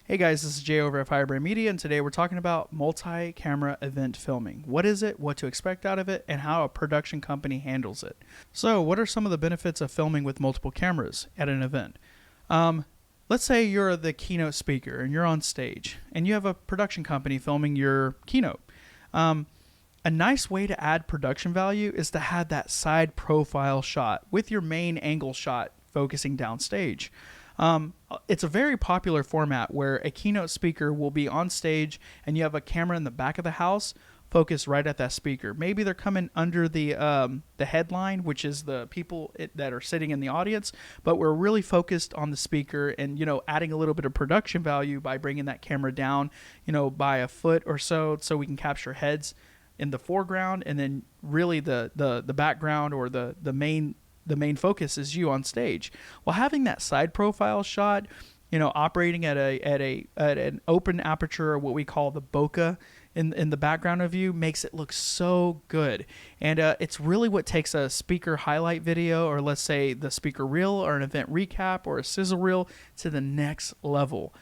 Hey guys, this is Jay over at Firebrand Media, and today we're talking about multi-camera event filming. What is it, what to expect out of it, and how a production company handles it. So what are some of the benefits of filming with multiple cameras at an event? Let's say you're the keynote speaker and you're on stage and you have a production company filming your keynote. A nice way to add production value is to have that side profile shot with your main angle shot focusing downstage. It's a very popular format where a keynote speaker will be on stage and you have a camera in the back of the house focused right at that speaker. Maybe they're coming under the headline, which is the people that are sitting in the audience, but we're really focused on the speaker and, adding a little bit of production value by bringing that camera down, by a foot or so we can capture heads in the foreground, and then really the background or the main focus is you on stage. Well, having that side profile shot, operating at an open aperture, or what we call the bokeh in the background of you, makes it look so good. And it's really what takes a speaker highlight video, or let's say the speaker reel or an event recap or a sizzle reel, to the next level.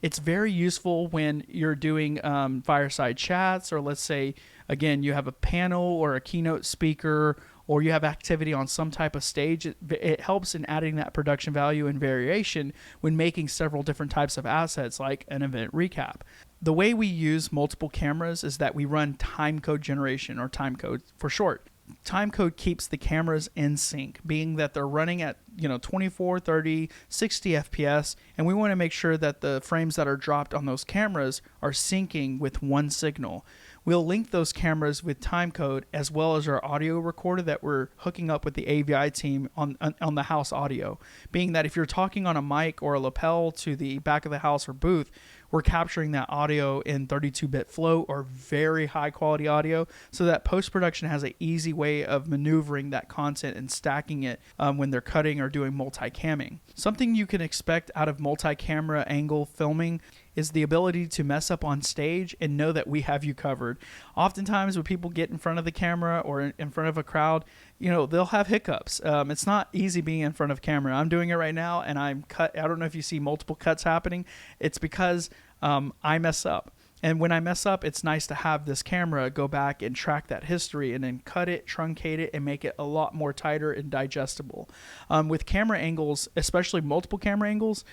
It's very useful when you're doing fireside chats, or let's say, again, you have a panel or a keynote speaker, or you have activity on some type of stage. It helps in adding that production value and variation when making several different types of assets like an event recap. The way we use multiple cameras is that we run timecode generation, or timecode for short. Timecode keeps the cameras in sync, being that they're running at 24, 30, 60 FPS, and we want to make sure that the frames that are dropped on those cameras are syncing with one signal. We'll link those cameras with timecode, as well as our audio recorder that we're hooking up with the AVI team on the house audio, being that if you're talking on a mic or a lapel to the back of the house or booth, we're capturing that audio in 32-bit flow or very high quality audio, so that post-production has an easy way of maneuvering that content and stacking it when they're cutting or doing multi-camming. Something you can expect out of multi-camera angle filming is the ability to mess up on stage and know that we have you covered. Oftentimes when people get in front of the camera or in front of a crowd, they'll have hiccups. It's not easy being in front of camera. I'm doing it right now and I'm cut. I don't know if you see multiple cuts happening. It's because I mess up. And when I mess up, it's nice to have this camera go back and track that history and then cut it, truncate it, and make it a lot more tighter and digestible. With camera angles, especially multiple camera angles,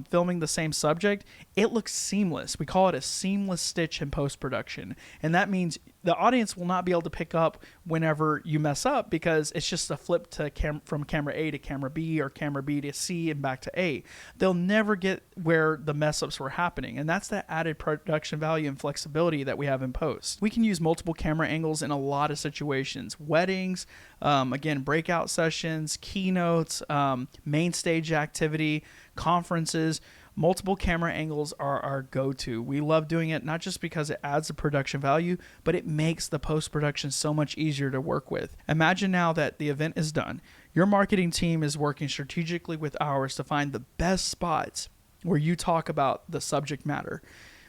filming the same subject, it looks seamless. We call it a seamless stitch in post-production. And that means the audience will not be able to pick up whenever you mess up, because it's just a flip to from camera A to camera B, or camera B to C and back to A. They'll never get where the mess ups were happening. And that's that added production value and flexibility that we have in post. We can use multiple camera angles in a lot of situations: weddings, again, breakout sessions, keynotes, main stage activity, conferences. Multiple camera angles are our go-to. We love doing it, not just because it adds the production value, but it makes the post-production so much easier to work with. Imagine now that the event is done. Your marketing team is working strategically with ours to find the best spots where you talk about the subject matter.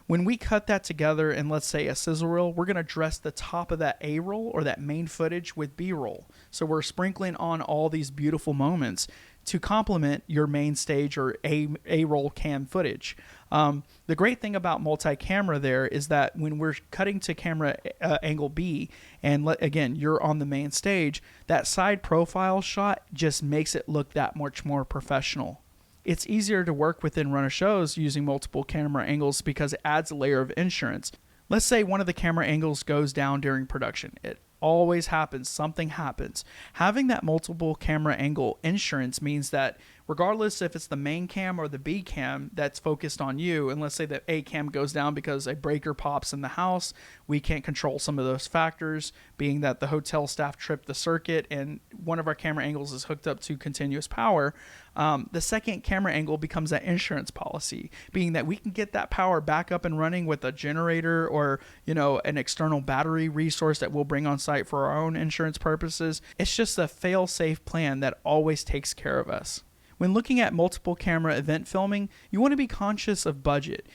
When we cut that together in, let's say, a sizzle reel, we're going to dress the top of that A roll or that main footage with B roll. So we're sprinkling on all these beautiful moments to complement your main stage or A roll cam footage. The great thing about multi-camera there is that when we're cutting to camera angle B, and again, you're on the main stage, that side profile shot just makes it look that much more professional. It's easier to work within runner shows using multiple camera angles because it adds a layer of insurance. Let's say one of the camera angles goes down during production. It always happens. Something happens. Having that multiple camera angle insurance means that regardless if it's the main cam or the B cam that's focused on you, and let's say that A cam goes down because a breaker pops in the house, we can't control some of those factors, being that the hotel staff tripped the circuit and one of our camera angles is hooked up to continuous power. The second camera angle becomes that insurance policy, being that we can get that power back up and running with a generator or, an external battery resource that we'll bring on site for our own insurance purposes. It's just a fail-safe plan that always takes care of us. When looking at multiple camera event filming, you want to be conscious of budget.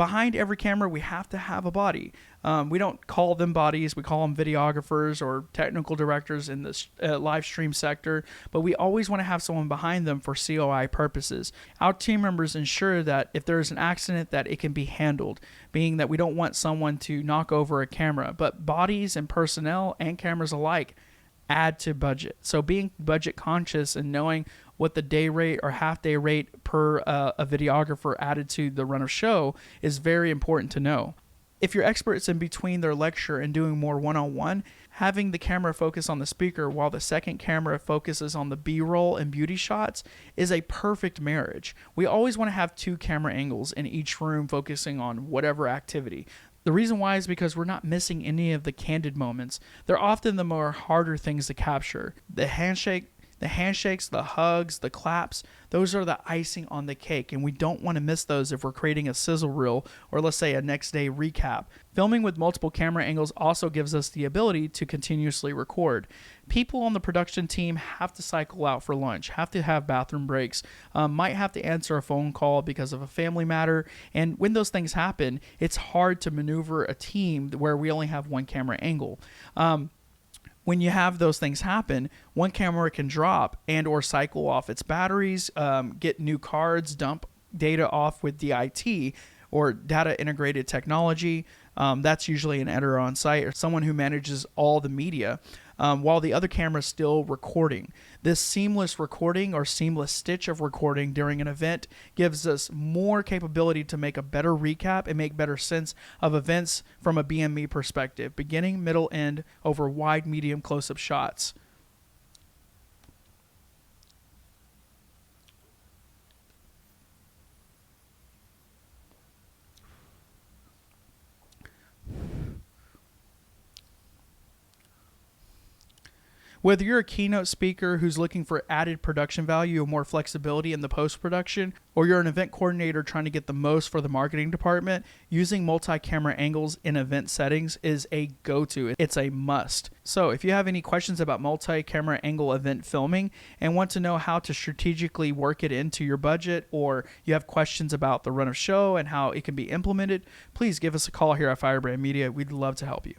behind every camera, we have to have a body. We don't call them bodies. We call them videographers or technical directors in the live stream sector, but we always want to have someone behind them for COI purposes. Our team members ensure that if there is an accident, that it can be handled, being that we don't want someone to knock over a camera, but bodies and personnel and cameras alike add to budget. So being budget conscious and knowing what the day rate or half day rate per a videographer added to the run of show is very important to know. If you're experts in between their lecture and doing more one-on-one, having the camera focus on the speaker while the second camera focuses on the B-roll and beauty shots is a perfect marriage. We always want to have 2 camera angles in each room focusing on whatever activity. The reason why is because we're not missing any of the candid moments. They're often the more harder things to capture. The handshakes, the hugs, the claps, those are the icing on the cake, and we don't want to miss those if we're creating a sizzle reel or, let's say, a next day recap. Filming with multiple camera angles also gives us the ability to continuously record. People on the production team have to cycle out for lunch, have to have bathroom breaks, might have to answer a phone call because of a family matter, and when those things happen, it's hard to maneuver a team where we only have one camera angle. When you have those things happen, one camera can drop and or cycle off its batteries, get new cards, dump data off with DIT or data integrated technology. That's usually an editor on site or someone who manages all the media, while the other camera is still recording. This seamless recording or seamless stitch of recording during an event gives us more capability to make a better recap and make better sense of events from a BME perspective, beginning, middle, end over wide, medium, close-up shots. Whether you're a keynote speaker who's looking for added production value or more flexibility in the post-production, or you're an event coordinator trying to get the most for the marketing department, using multi-camera angles in event settings is a go-to. It's a must. So if you have any questions about multi-camera angle event filming and want to know how to strategically work it into your budget, or you have questions about the run of show and how it can be implemented, please give us a call here at Firebrand Media. We'd love to help you.